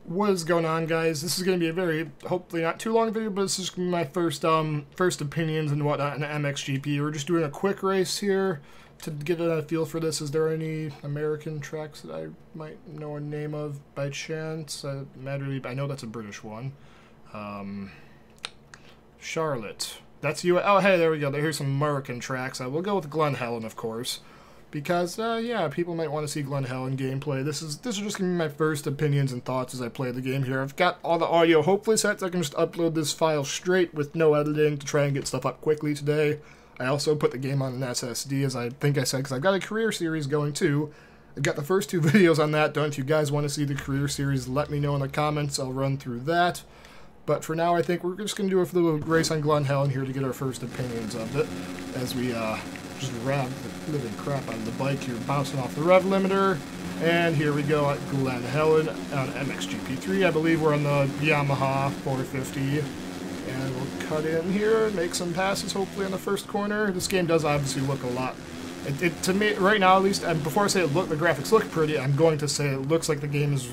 What is going on, guys? This is going to be a very, hopefully not too long video, but this is going to be my first opinions and whatnot in the MXGP. We're just doing a quick race here to get a feel for this. Is there any American tracks that I might know a name of by chance? I know that's a British one. Charlotte. That's you. Oh, hey, there we go. Here's some American tracks. We'll go with Glen, Helen, of course. Because, yeah, people might want to see Glen Helen gameplay. This is just going to be my first opinions and thoughts as I play the game here. I've got all the audio hopefully set, so I can just upload this file straight with no editing to try and get stuff up quickly today. I also put the game on an SSD, as I think I said, because I've got a career series going too. I've got the first 2 videos on that done. If you guys want to see the career series, let me know in the comments. I'll run through that. But for now, I think we're just going to do a little race on Glen Helen here to get our first opinions of it, as we just rev the living crap out of the bike here, bouncing off the rev limiter. And here we go at Glen Helen on MXGP3. I believe we're on the Yamaha 450. And we'll cut in here, make some passes hopefully on the first corner. This game does obviously look a lot. To me, right now at least, and before I say the graphics look pretty, I'm going to say it looks like the game is...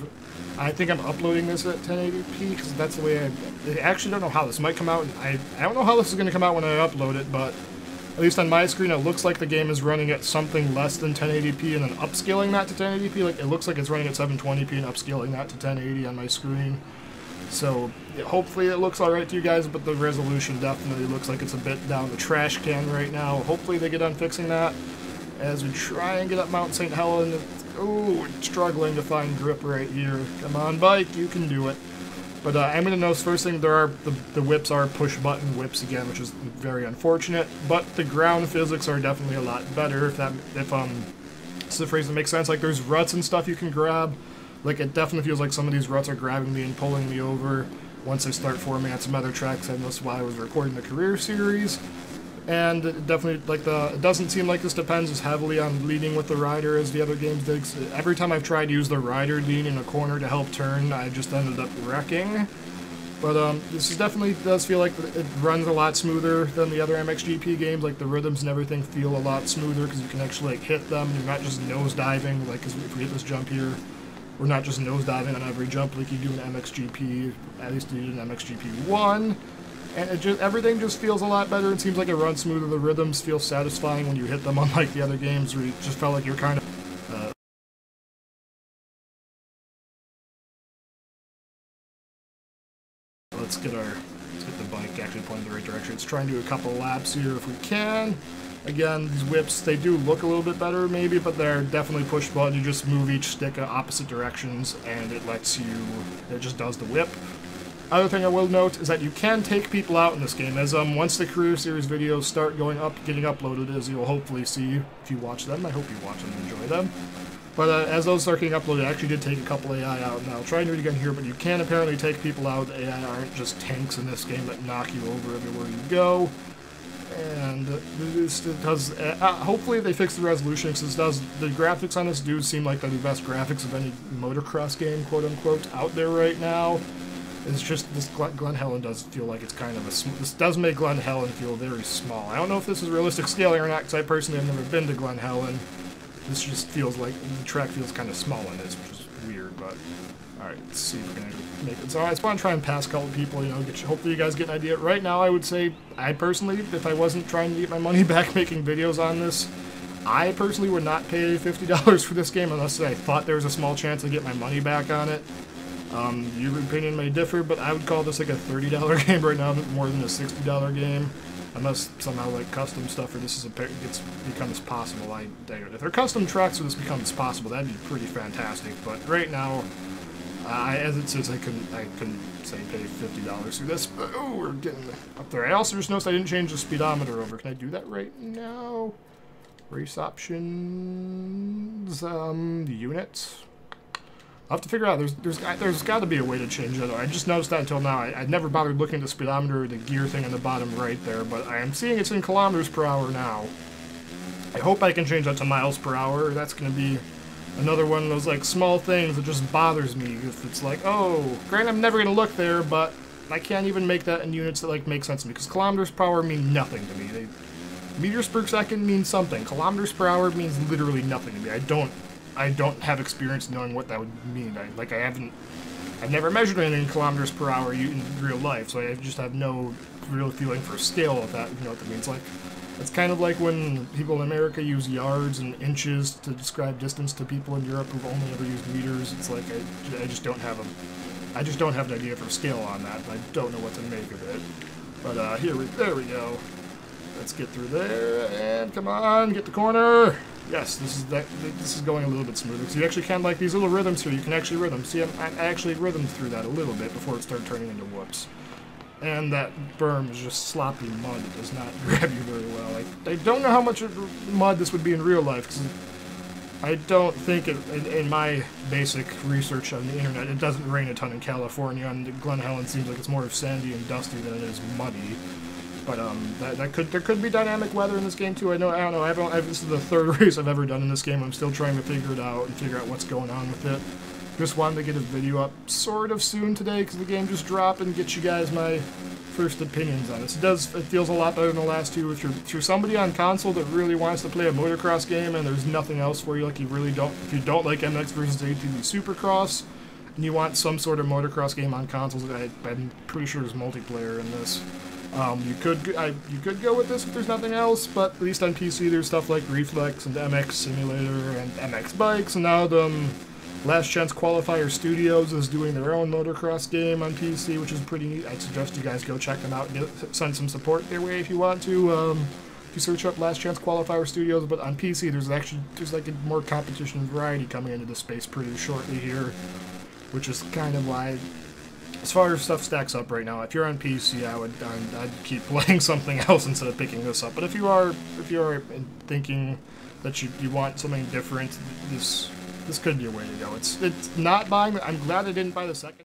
I think I'm uploading this at 1080p because that's the way I actually don't know how this might come out. I don't know how this is going to come out when I upload it, but at least on my screen it looks like the game is running at something less than 1080p and then upscaling that to 1080p. Like, it looks like it's running at 720p and upscaling that to 1080 on my screen. So hopefully it looks alright to you guys, but the resolution definitely looks like it's a bit down the trash can right now. Hopefully they get on fixing that as we try and get up Mount St. Helen. Oh, struggling to find grip right here. Come on, bike, you can do it. But I'm going to notice first thing, the whips are push-button whips again, which is very unfortunate. But the ground physics are definitely a lot better, if it's the phrase that makes sense. Like, there's ruts and stuff you can grab. Like, it definitely feels like some of these ruts are grabbing me and pulling me over once I start forming on some other tracks. I noticed while I was recording the career series. And it definitely, like, it doesn't seem like this depends as heavily on leading with the rider as the other games did. Every time I've tried to use the rider lean in a corner to help turn, I just ended up wrecking. But this is definitely does feel like it runs a lot smoother than the other MXGP games. Like, the rhythms and everything feel a lot smoother because you can actually, like, hit them. You're not just nose diving, like, because if we hit this jump here, we're not just nose diving on every jump like you do in MXGP, at least you do in MXGP1. And everything just feels a lot better. It seems like it runs smoother. The rhythms feel satisfying when you hit them, unlike the other games where you just felt like you're kind of... Let's get the bike actually pointing the right direction. Let's try and do a couple laps here if we can. Again, these whips, they do look a little bit better maybe, but they're definitely push button. You just move each stick in opposite directions, and it just does the whip. Other thing I will note is that you can take people out in this game, as once the career series videos start getting uploaded, as you'll hopefully see if you watch them. I hope you watch them and enjoy them. But as those start getting uploaded, I actually did take a couple AI out, and I'll try and do it again here, but you can apparently take people out. The AI aren't just tanks in this game that knock you over everywhere you go. And hopefully they fix the resolution, because the graphics on this do seem like they're the best graphics of any motocross game, quote-unquote, out there right now. It's just, this Glen Helen does feel like it's kind of this does make Glen Helen feel very small. I don't know if this is realistic scaling or not, because I personally have never been to Glen Helen. This just feels like, the track feels kind of small in this, which is weird, but... Alright, let's see if we're going to make it. So I just want to try and pass a couple people, hopefully you guys get an idea. Right now, I would say, I personally, if I wasn't trying to get my money back making videos on this, I personally would not pay $50 for this game unless I thought there was a small chance I'd get my money back on it. Your opinion may differ, but I would call this like a $30 game right now, more than a $60 game. Unless somehow, like, custom stuff for this becomes possible. If there are custom tracks where this becomes possible, that'd be pretty fantastic. But right now, as it says, I couldn't say pay $50 through this. But, oh, we're getting up there. I also just noticed I didn't change the speedometer over. Can I do that right now? Race options, units. I'll have to figure out. There's got to be a way to change that. I just noticed that until now. I'd never bothered looking at the speedometer or the gear thing on the bottom right there, but I am seeing it's in kilometers per hour now. I hope I can change that to miles per hour. That's going to be another one of those, like, small things that just bothers me. If it's like, oh, granted, I'm never going to look there, but I can't even make that in units that, like, make sense to me, because kilometers per hour mean nothing to me. Meters per second means something. Kilometers per hour means literally nothing to me. I don't have experience knowing what that would mean. I've never measured anything in kilometers per hour in real life, so I just have no real feeling for scale of that. You know what that means? Like, it's kind of like when people in America use yards and inches to describe distance to people in Europe who've only ever used meters. It's like I just don't have an idea for scale on that, and I don't know what to make of it. But there we go. Let's get through there, and come on, get the corner. Yes, this is going a little bit smoother. So you actually can, like, these little rhythms here, you can actually rhythm. See, I actually rhythmed through that a little bit before it started turning into whoops. And that berm is just sloppy mud. It does not grab you very well. I don't know how much mud this would be in real life, because I don't think, in my basic research on the internet, it doesn't rain a ton in California, and Glen Helen seems like it's more sandy and dusty than it is muddy. But there could be dynamic weather in this game too. I don't know. This is the third race I've ever done in this game. I'm still trying to figure it out and figure out what's going on with it. Just wanted to get a video up sort of soon today because the game just dropped, and get you guys my first opinions on this. It feels a lot better than the last two. If you're somebody on console that really wants to play a motocross game and there's nothing else for you, like if you don't like MX vs ATV Supercross and you want some sort of motocross game on consoles, I'm pretty sure there's multiplayer in this. You could go with this if there's nothing else, but at least on PC there's stuff like Reflex and MX Simulator and MX Bikes, and now the Last Chance Qualifier Studios is doing their own motocross game on PC, which is pretty neat. I'd suggest you guys go check them out and send some support their way if you want to. If you search up Last Chance Qualifier Studios, but on PC there's like a more competition and variety coming into the space pretty shortly here, which is kind of why, as far as stuff stacks up right now, if you're on PC, I'd keep playing something else instead of picking this up. But if you are thinking that you want something different, this could be a way to go. It's not buying. I'm glad I didn't buy the second.